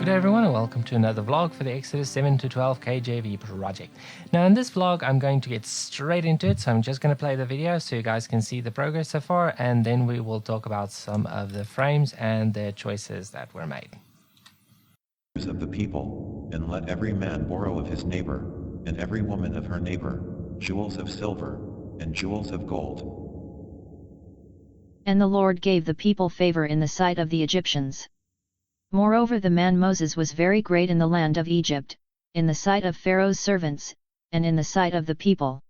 Good day everyone, and welcome to another vlog for the Exodus 7 to 12 KJV project. Now in this vlog I'm going to get straight into it, so I'm just going to play the video so you guys can see the progress so far, and then we will talk about some of the frames and the choices that were made. Of the people, and let every man borrow of his neighbor, and every woman of her neighbor, jewels of silver, and jewels of gold. And the Lord gave the people favor in the sight of the Egyptians. Moreover, the man Moses was very great in the land of Egypt, in the sight of Pharaoh's servants, and in the sight of the people.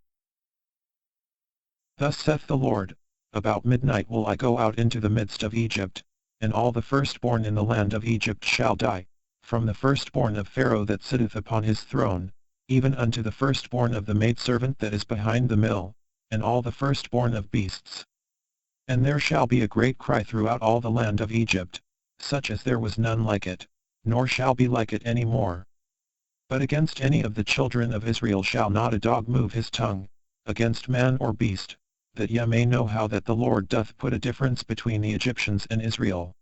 Thus saith the Lord, about midnight will I go out into the midst of Egypt, and all the firstborn in the land of Egypt shall die, from the firstborn of Pharaoh that sitteth upon his throne, even unto the firstborn of the maidservant that is behind the mill, and all the firstborn of beasts. And there shall be a great cry throughout all the land of Egypt, such as there was none like it, nor shall be like it any more. But against any of the children of Israel shall not a dog move his tongue, against man or beast, that ye may know how that the Lord doth put a difference between the Egyptians and Israel.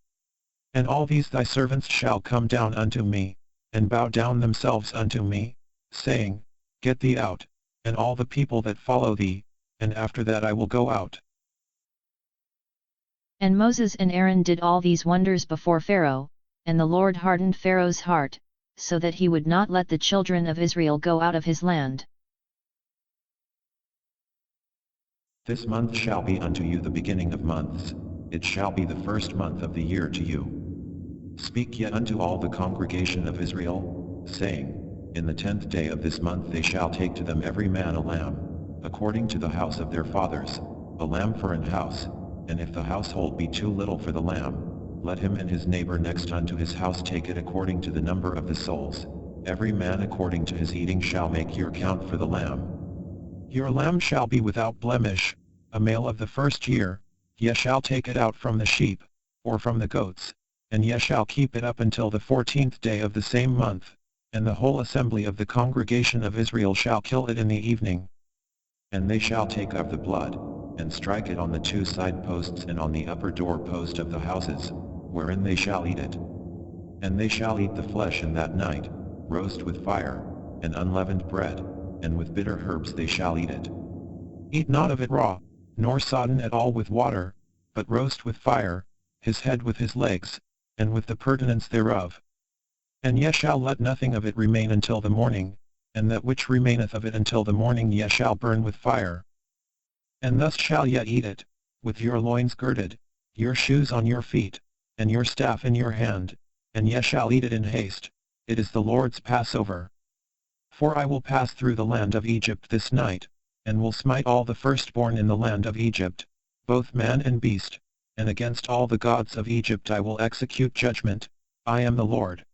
And all these thy servants shall come down unto me, and bow down themselves unto me, saying, Get thee out, and all the people that follow thee, and after that I will go out. And Moses and Aaron did all these wonders before Pharaoh, and the Lord hardened Pharaoh's heart, so that he would not let the children of Israel go out of his land. This month shall be unto you the beginning of months, it shall be the first month of the year to you. Speak ye unto all the congregation of Israel, saying, In the 10th day of this month they shall take to them every man a lamb, according to the house of their fathers, a lamb for an house. And if the household be too little for the lamb, let him and his neighbor next unto his house take it according to the number of the souls. Every man according to his eating shall make your count for the lamb. Your lamb shall be without blemish, a male of the first year. Ye shall take it out from the sheep, or from the goats, and ye shall keep it up until the 14th day of the same month, and the whole assembly of the congregation of Israel shall kill it in the evening. And they shall take of the blood, and strike it on the two side posts and on the upper door post of the houses, wherein they shall eat it. And they shall eat the flesh in that night, roast with fire, and unleavened bread, and with bitter herbs they shall eat it. Eat not of it raw, nor sodden at all with water, but roast with fire, his head with his legs, and with the pertains thereof. And ye shall let nothing of it remain until the morning, and that which remaineth of it until the morning ye shall burn with fire. And thus shall ye eat it, with your loins girded, your shoes on your feet, and your staff in your hand, and ye shall eat it in haste. It is the Lord's Passover. For I will pass through the land of Egypt this night, and will smite all the firstborn in the land of Egypt, both man and beast, and against all the gods of Egypt I will execute judgment. I am the Lord.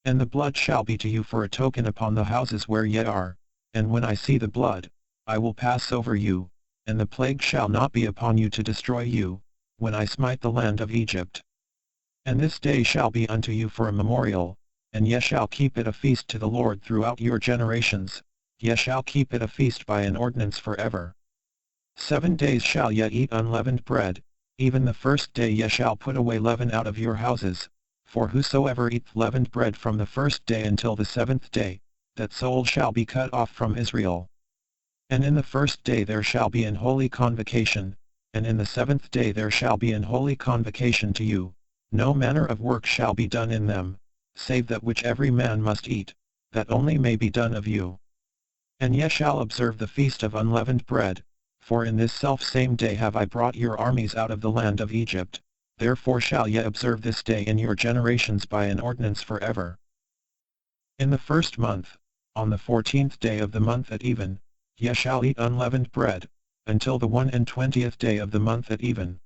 And the blood shall be to you for a token upon the houses where ye are, and when I see the blood, I will pass over you, and the plague shall not be upon you to destroy you, when I smite the land of Egypt. And this day shall be unto you for a memorial, and ye shall keep it a feast to the Lord throughout your generations. Ye shall keep it a feast by an ordinance forever. 7 days shall ye eat unleavened bread, even the first day ye shall put away leaven out of your houses, for whosoever eateth leavened bread from the first day until the 7th day, that soul shall be cut off from Israel. And in the first day there shall be an holy convocation, and in the 7th day there shall be an holy convocation to you. No manner of work shall be done in them, save that which every man must eat, that only may be done of you. And ye shall observe the feast of unleavened bread, for in this selfsame day have I brought your armies out of the land of Egypt, therefore shall ye observe this day in your generations by an ordinance forever. In the first month, on the 14th day of the month at even, ye shall eat unleavened bread, until the 21st day of the month at even.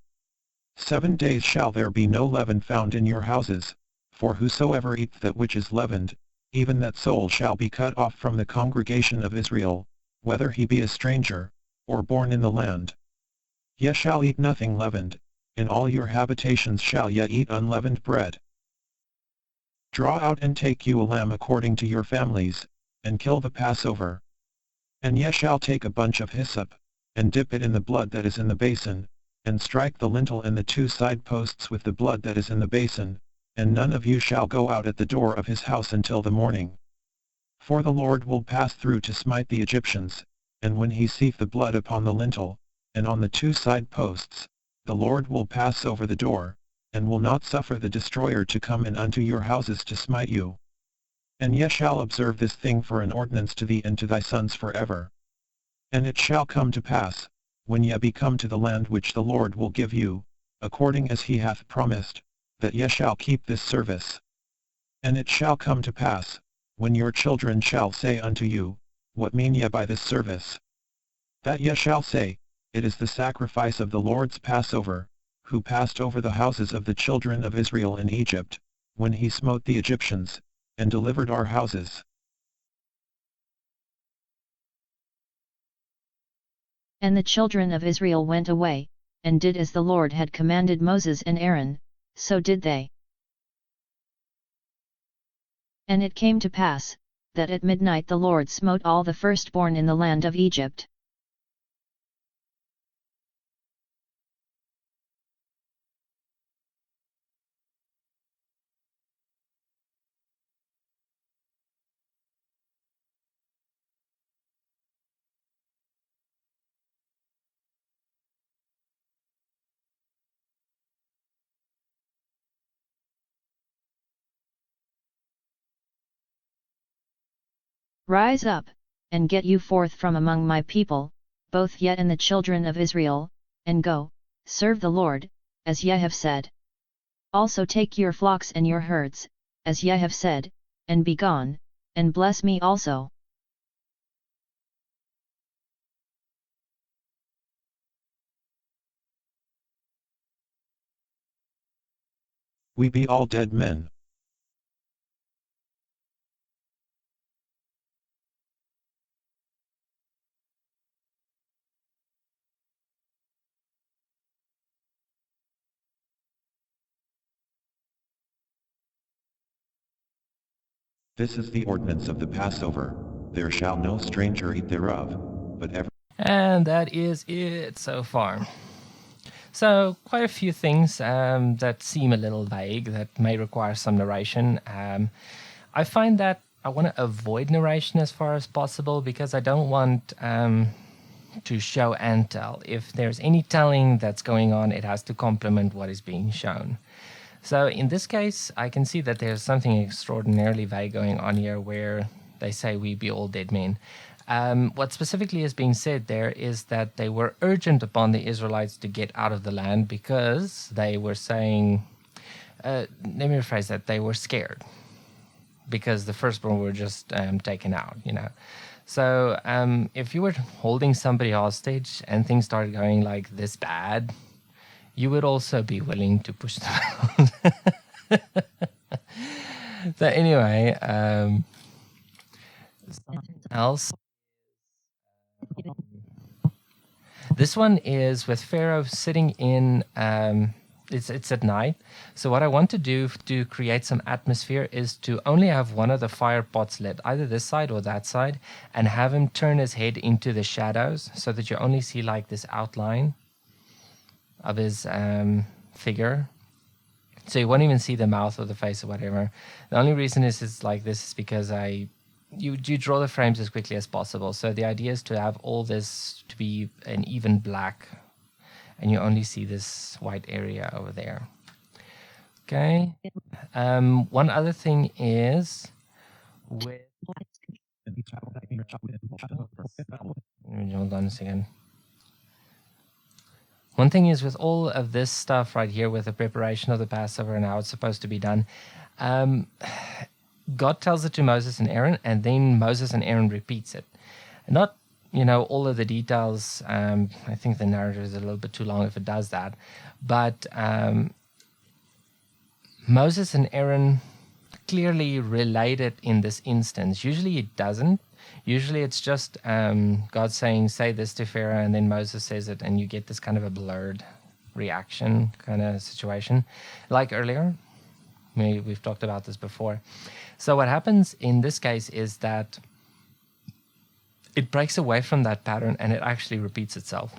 7 days shall there be no leaven found in your houses, for whosoever eateth that which is leavened, even that soul shall be cut off from the congregation of Israel, whether he be a stranger, or born in the land. Ye shall eat nothing leavened, in all your habitations shall ye eat unleavened bread. Draw out and take you a lamb according to your families, and kill the Passover. And ye shall take a bunch of hyssop, and dip it in the blood that is in the basin, and strike the lintel and the two side posts with the blood that is in the basin, and none of you shall go out at the door of his house until the morning. For the Lord will pass through to smite the Egyptians, and when he seeth the blood upon the lintel, and on the two side posts, the Lord will pass over the door, and will not suffer the destroyer to come in unto your houses to smite you. And ye shall observe this thing for an ordinance to thee and to thy sons forever. And it shall come to pass, when ye be come to the land which the Lord will give you, according as he hath promised, that ye shall keep this service. And it shall come to pass, when your children shall say unto you, What mean ye by this service? That ye shall say, It is the sacrifice of the Lord's Passover, who passed over the houses of the children of Israel in Egypt, when he smote the Egyptians, and delivered our houses. And the children of Israel went away, and did as the Lord had commanded Moses and Aaron, so did they. And it came to pass, that at midnight the Lord smote all the firstborn in the land of Egypt. Rise up, and get you forth from among my people, both ye and the children of Israel, and go, serve the Lord, as ye have said. Also take your flocks and your herds, as ye have said, and be gone, and bless me also. We be all dead men. This is the ordinance of the Passover, there shall no stranger eat thereof, but every... And that is it so far. So quite a few things that seem a little vague, that may require some narration. I find that I want to avoid narration as far as possible because I don't want to show and tell. If there's any telling that's going on, it has to complement what is being shown. So in this case, I can see that there's something extraordinarily vague going on here where they say we be all dead men. What specifically is being said there is that they were urgent upon the Israelites to get out of the land because they were saying, let me rephrase that, they were scared because the firstborn were just taken out, you know. So if you were holding somebody hostage and things started going like this bad, you would also be willing to push them out. So anyway, something else. This one is with Pharaoh sitting in, it's at night. So what I want to do to create some atmosphere is to only have one of the fire pots lit, either this side or that side, and have him turn his head into the shadows so that you only see like this outline of his figure. So you won't even see the mouth or the face or whatever. The only reason is like this is because you draw the frames as quickly as possible. So the idea is to have all this to be an even black, and you only see this white area over there. Okay. One other thing is with... Hold on a second. One thing is with all of this stuff right here with the preparation of the Passover and how it's supposed to be done, God tells it to Moses and Aaron, and then Moses and Aaron repeats it. Not, all of the details. I think the narrative is a little bit too long if it does that. But Moses and Aaron clearly relate it in this instance. Usually it doesn't. Usually it's just God saying, say this to Pharaoh, and then Moses says it, and you get this kind of a blurred reaction kind of situation. Like earlier, we've talked about this before. So what happens in this case is that it breaks away from that pattern and it actually repeats itself.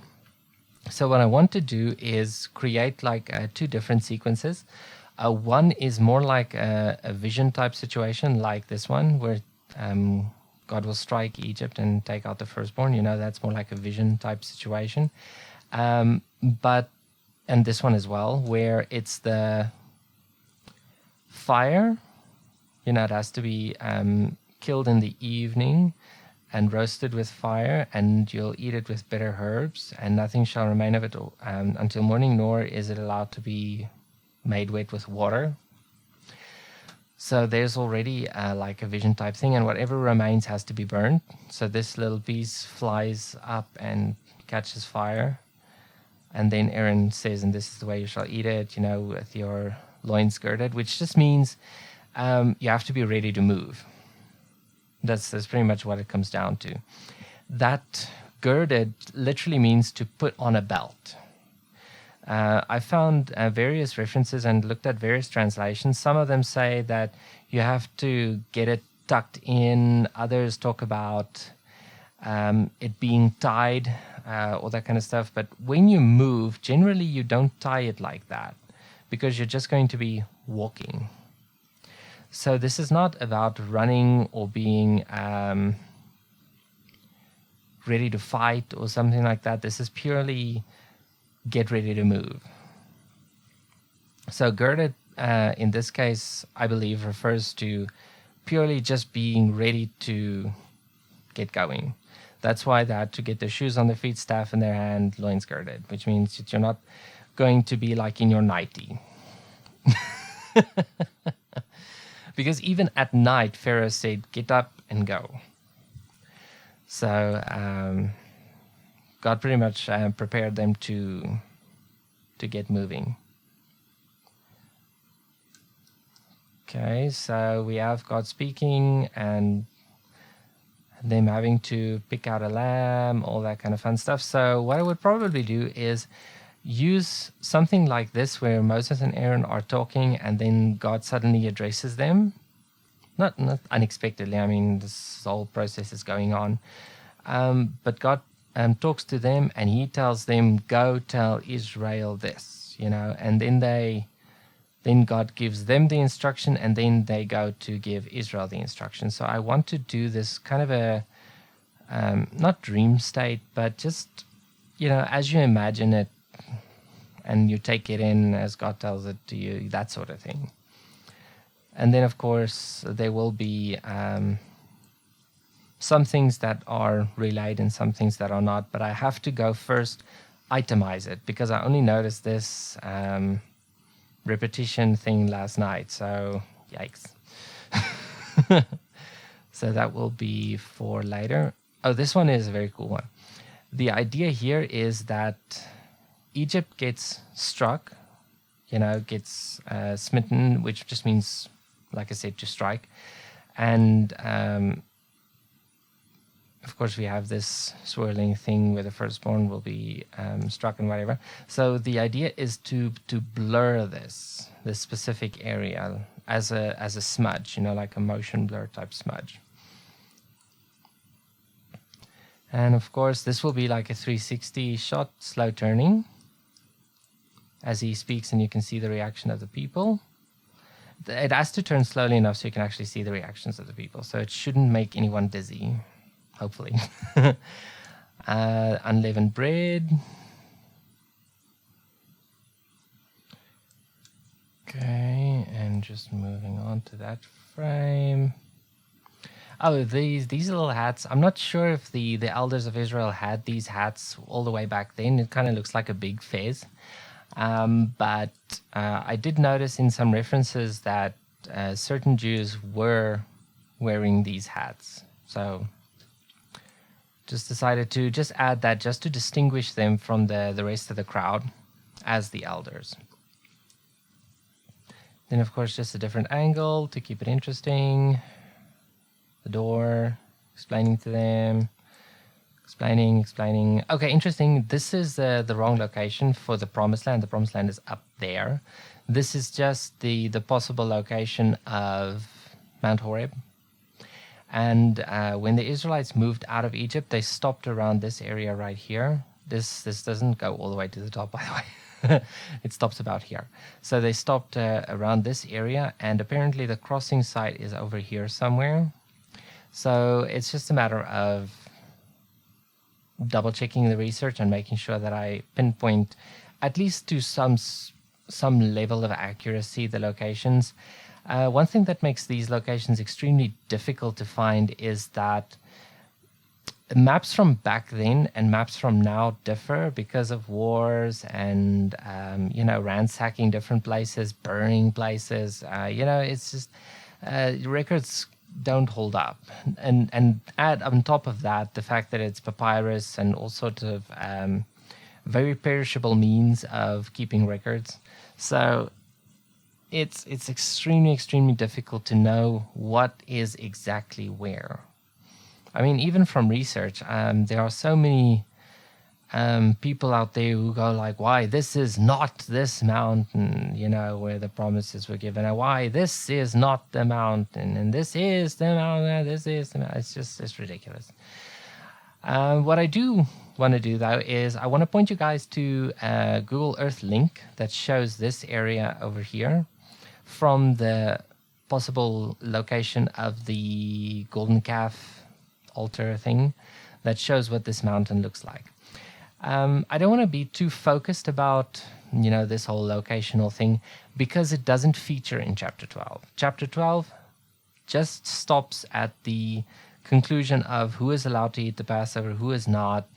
So what I want to do is create like two different sequences One is more like a vision type situation, like this one, where God will strike Egypt and take out the firstborn. That's more like a vision type situation. But and this one as well, where it's the fire. It has to be killed in the evening and roasted with fire, and you'll eat it with bitter herbs, and nothing shall remain of it until morning, nor is it allowed to be made wet with water. So there's already like a vision type thing, and whatever remains has to be burned. So this little piece flies up and catches fire. And then Aaron says, and this is the way you shall eat it, with your loins girded, which just means you have to be ready to move. That's pretty much what it comes down to. That girded literally means to put on a belt. I found various references and looked at various translations. Some of them say that you have to get it tucked in. Others talk about it being tied, all that kind of stuff. But when you move, generally you don't tie it like that because you're just going to be walking. So this is not about running or being ready to fight or something like that. This is purely get ready to move. So girded, in this case, I believe refers to purely just being ready to get going. That's why they had to get their shoes on their feet, staff in their hand, loins girded, which means that you're not going to be like in your nightie. Because even at night, Pharaoh said, get up and go. So God pretty much prepared them to get moving. Okay, so we have God speaking and them having to pick out a lamb, all that kind of fun stuff. So what I would probably do is use something like this where Moses and Aaron are talking and then God suddenly addresses them. Not unexpectedly. I mean, this whole process is going on. But God talks to them and he tells them, go tell Israel this, and then God gives them the instruction and then they go to give Israel the instruction. So I want to do this kind of a, not dream state, but just, as you imagine it, and you take it in as God tells it to you, that sort of thing. And then, of course, there will be some things that are relayed and some things that are not. But I have to go first, itemize it, because I only noticed this repetition thing last night. So, yikes. So that will be for later. Oh, this one is a very cool one. The idea here is that Egypt gets struck, gets smitten, which just means, like I said, to strike. And of course, we have this swirling thing where the firstborn will be struck and whatever. So the idea is to blur this specific area as a smudge, like a motion blur type smudge. And of course, this will be like a 360 shot, slow turning, as he speaks, and you can see the reaction of the people. It has to turn slowly enough so you can actually see the reactions of the people. So it shouldn't make anyone dizzy, hopefully. Unleavened bread. Okay, and just moving on to that frame. Oh, these little hats. I'm not sure if the elders of Israel had these hats all the way back then. It kind of looks like a big fez. But I did notice in some references that certain Jews were wearing these hats. So just decided to just add that just to distinguish them from the rest of the crowd as the elders. Then, of course, just a different angle to keep it interesting. The door, explaining to them. Explaining. Okay, interesting. This is the wrong location for the Promised Land. The Promised Land is up there. This is just the possible location of Mount Horeb. And when the Israelites moved out of Egypt, they stopped around this area right here. This doesn't go all the way to the top, by the way. It stops about here. So they stopped around this area, and apparently the crossing site is over here somewhere. So it's just a matter of double checking the research and making sure that I pinpoint, at least to some level of accuracy, the locations. One thing that makes these locations extremely difficult to find is that maps from back then and maps from now differ because of wars and ransacking different places, burning places. It's just records don't hold up, and add on top of that the fact that it's papyrus and all sorts of very perishable means of keeping records. So it's extremely difficult to know what is exactly where. I mean, even from research, there are so many people out there who go like, why this is not this mountain, where the promises were given, and why this is not the mountain, and this is the mountain, this is the mountain. It's ridiculous. What I do want to do, though, is I want to point you guys to a Google Earth link that shows this area over here from the possible location of the golden calf altar thing that shows what this mountain looks like. I don't want to be too focused about, this whole locational thing because it doesn't feature in chapter 12. Chapter 12 just stops at the conclusion of who is allowed to eat the Passover, who is not,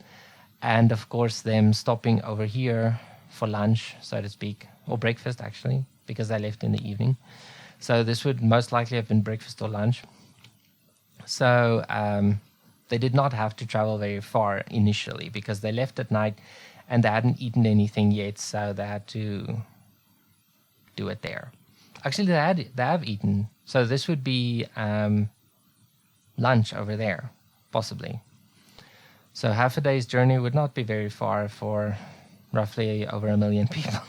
and of course them stopping over here for lunch, so to speak, or breakfast actually, because they left in the evening. So this would most likely have been breakfast or lunch. So they did not have to travel very far initially because they left at night and they hadn't eaten anything yet, so they had to do it there. Actually, they have eaten, so this would be lunch over there, possibly. So half a day's journey would not be very far for roughly over 1 million people.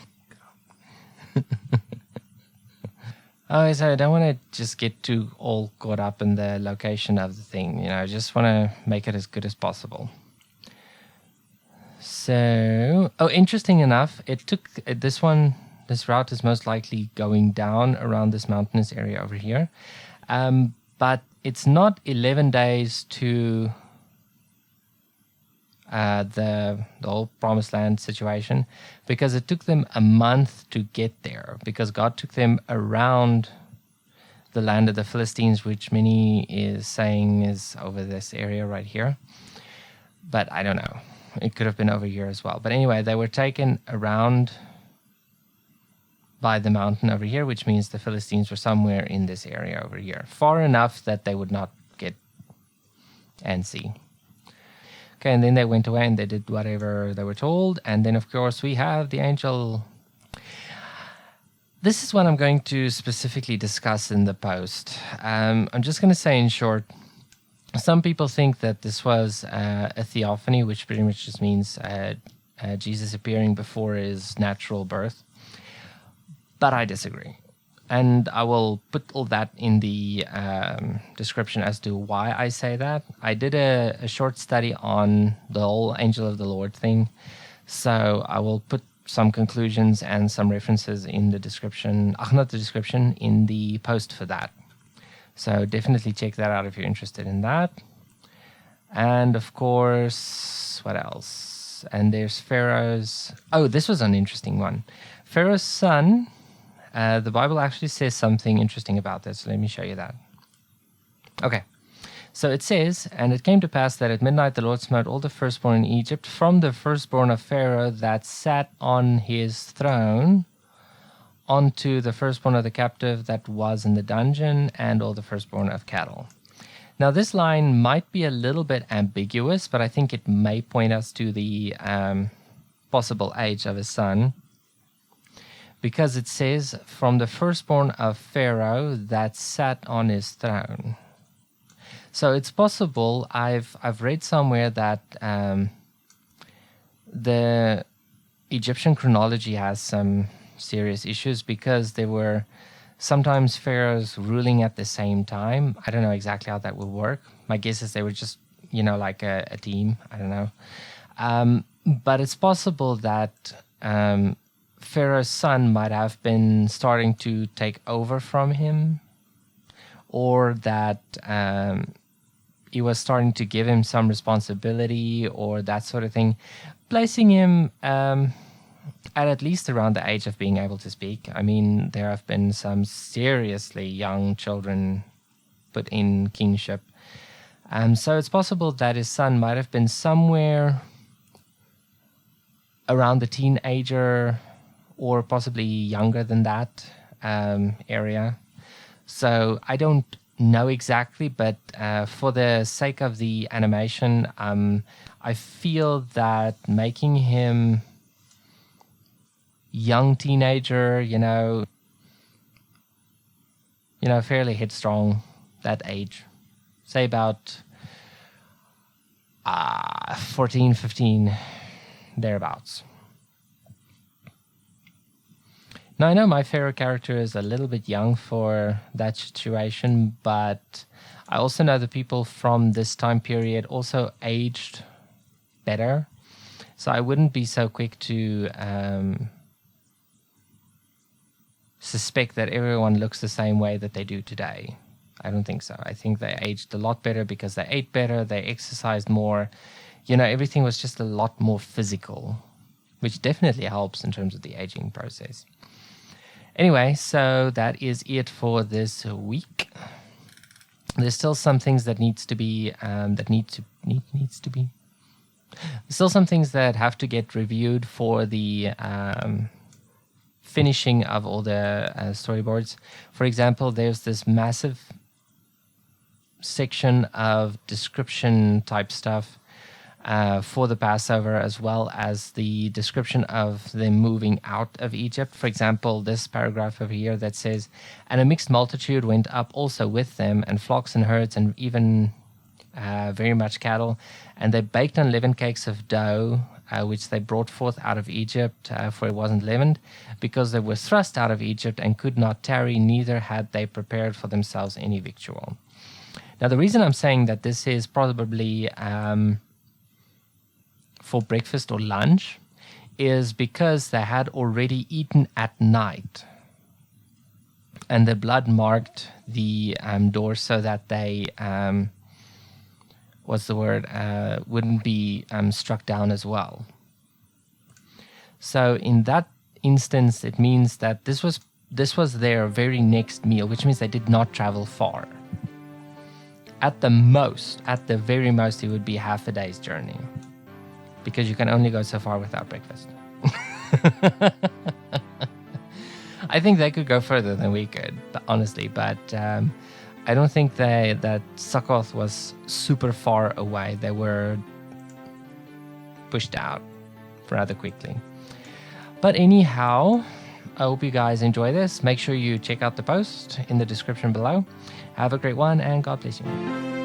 Oh, so I don't want to just get too all caught up in the location of the thing. I just want to make it as good as possible. So, interesting enough, it took this route is most likely going down around this mountainous area over here. But it's not 11 days to the whole promised land situation, because it took them a month to get there, because God took them around the land of the Philistines, which many is saying is over this area right here, but I don't know, it could have been over here as well. But anyway, they were taken around by the mountain over here, which means the Philistines were somewhere in this area over here, far enough that they would not get antsy. Okay, and then they went away and they did whatever they were told. And then, of course, we have the angel. This is what I'm going to specifically discuss in the post. I'm just going to say in short, some people think that this was a theophany, which pretty much just means Jesus appearing before his natural birth. But I disagree. And I will put all that in the description as to why I say that. I did a short study on the whole angel of the Lord thing. So I will put some conclusions and some references in the description. Not the description, in the post for that. So definitely check that out if you're interested in that. And of course, what else? And there's Pharaoh's... Oh, this was an interesting one. Pharaoh's son... the Bible actually says something interesting about this. So let me show you that. Okay. So it says, and it came to pass that at midnight the Lord smote all the firstborn in Egypt, from the firstborn of Pharaoh that sat on his throne, onto the firstborn of the captive that was in the dungeon, and all the firstborn of cattle. Now this line might be a little bit ambiguous, but I think it may point us to the possible age of his son. Because it says, from the firstborn of Pharaoh that sat on his throne. So it's possible, I've read somewhere that the Egyptian chronology has some serious issues, because there were sometimes pharaohs ruling at the same time. I don't know exactly how that would work. My guess is they were just, like a team. I don't know. But it's possible that... Pharaoh's son might have been starting to take over from him, or that he was starting to give him some responsibility or that sort of thing, placing him at least around the age of being able to speak. I mean, there have been some seriously young children put in kingship. So it's possible that his son might have been somewhere around the teenager or possibly younger than that area. So I don't know exactly, but for the sake of the animation, I feel that making him young teenager, fairly headstrong, that age, say about 14, 15, thereabouts. Now, I know my Pharaoh character is a little bit young for that situation, but I also know the people from this time period also aged better. So I wouldn't be so quick to suspect that everyone looks the same way that they do today. I don't think so. I think they aged a lot better because they ate better, they exercised more. Everything was just a lot more physical, which definitely helps in terms of the aging process. Anyway, so that is it for this week. There's still some things that needs to be still some things that have to get reviewed for the finishing of all the storyboards. For example, there's this massive section of description type stuff for the Passover, as well as the description of them moving out of Egypt. For example, this paragraph over here that says, "And a mixed multitude went up also with them, and flocks and herds, and even very much cattle. And they baked unleavened cakes of dough, which they brought forth out of Egypt, for it wasn't leavened, because they were thrust out of Egypt and could not tarry, neither had they prepared for themselves any victual." Now, the reason I'm saying that this is probably for breakfast or lunch is because they had already eaten at night, and the blood marked the door so that they wouldn't be struck down as well. So in that instance, it means that this was their very next meal, which means they did not travel far. At the very most, it would be half a day's journey, because you can only go so far without breakfast. I think they could go further than we could, honestly, but I don't think that Succoth was super far away. They were pushed out rather quickly. But anyhow, I hope you guys enjoy this. Make sure you check out the post in the description below. Have a great one, and God bless you.